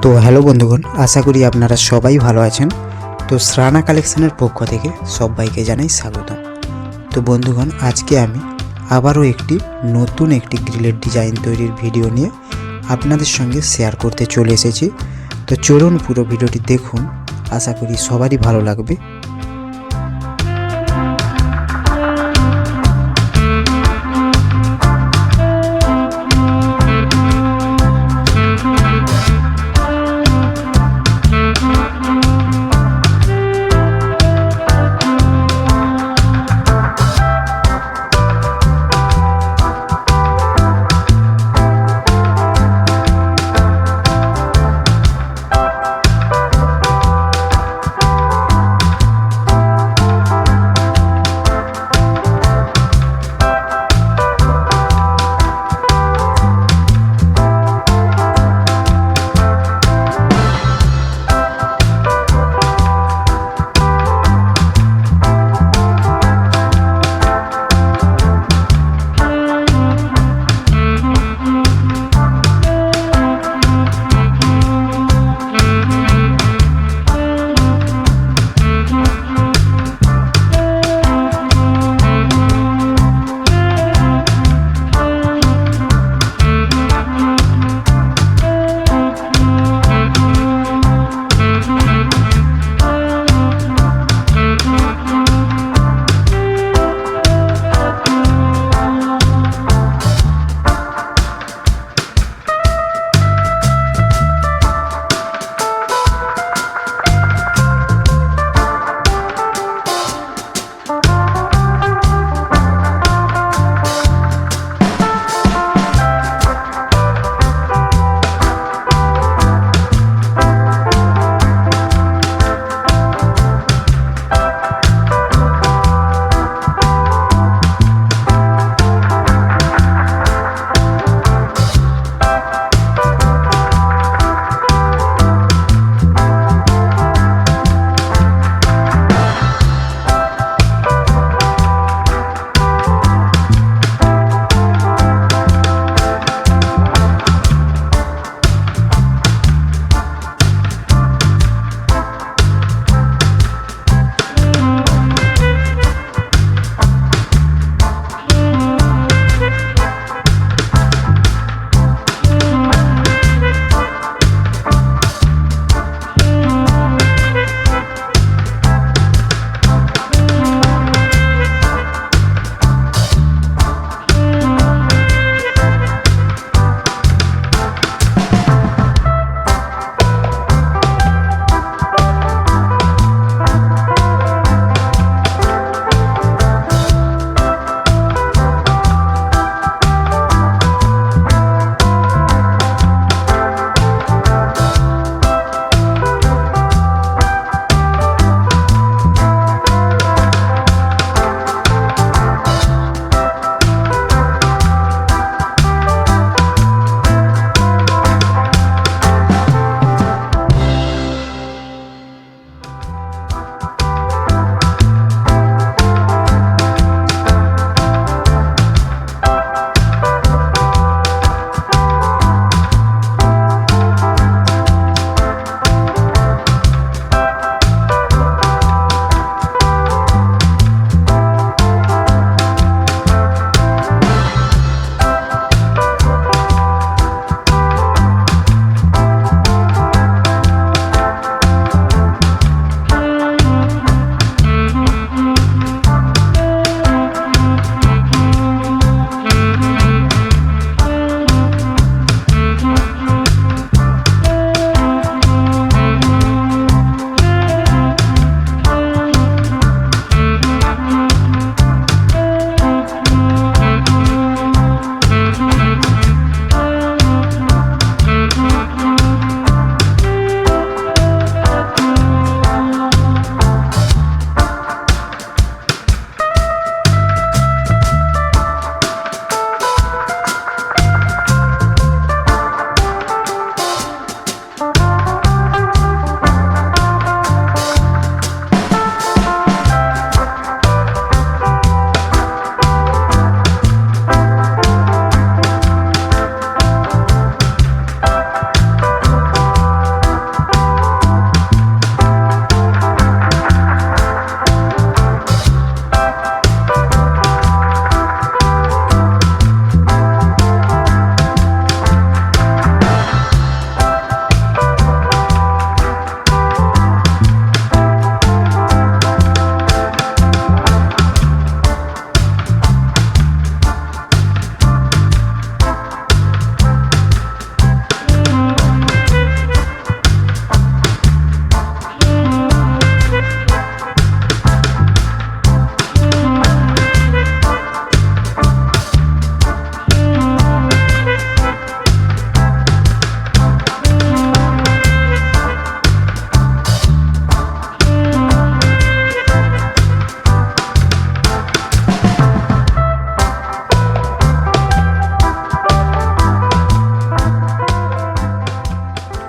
তো হ্যালো বন্ধুগণ, আশা করি আপনারা সবাই ভালো আছেন। তো শ্রানা কালেকশনের পক্ষ থেকে সবাইকে জানাই স্বাগতম। তো বন্ধুগণ, আজকে আমি আবারও নতুন একটি গ্রিলের ডিজাইন তৈরির ভিডিও নিয়ে আপনাদের সঙ্গে শেয়ার করতে চলে এসেছি। তো চলুন পুরো ভিডিওটি দেখুন, আশা করি সবারই ভালো লাগবে।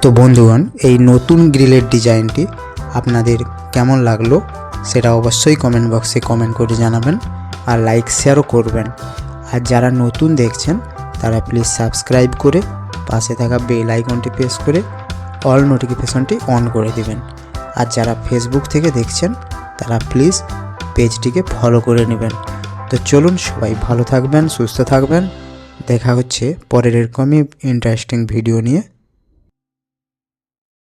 তো বন্ধুগণ, এই নতুন গ্রিলের ডিজাইনটি আপনাদের কেমন লাগলো সেটা অবশ্যই কমেন্ট বক্সে কমেন্ট করে জানাবেন, আর লাইক শেয়ারও করবেন। আর যারা নতুন দেখছেন তারা প্লিজ সাবস্ক্রাইব করে পাশে থাকা বেল আইকনটি প্রেস করে অল নোটিফিকেশনটি অন করে দিবেন। আর যারা ফেসবুক থেকে দেখছেন তারা প্লিজ পেজটিকে ফলো করে নেবেন। তো চলুন, সবাই ভালো থাকবেন, সুস্থ থাকবেন। দেখা হচ্ছে পরের এরকমই ইন্টারেস্টিং ভিডিও নিয়ে।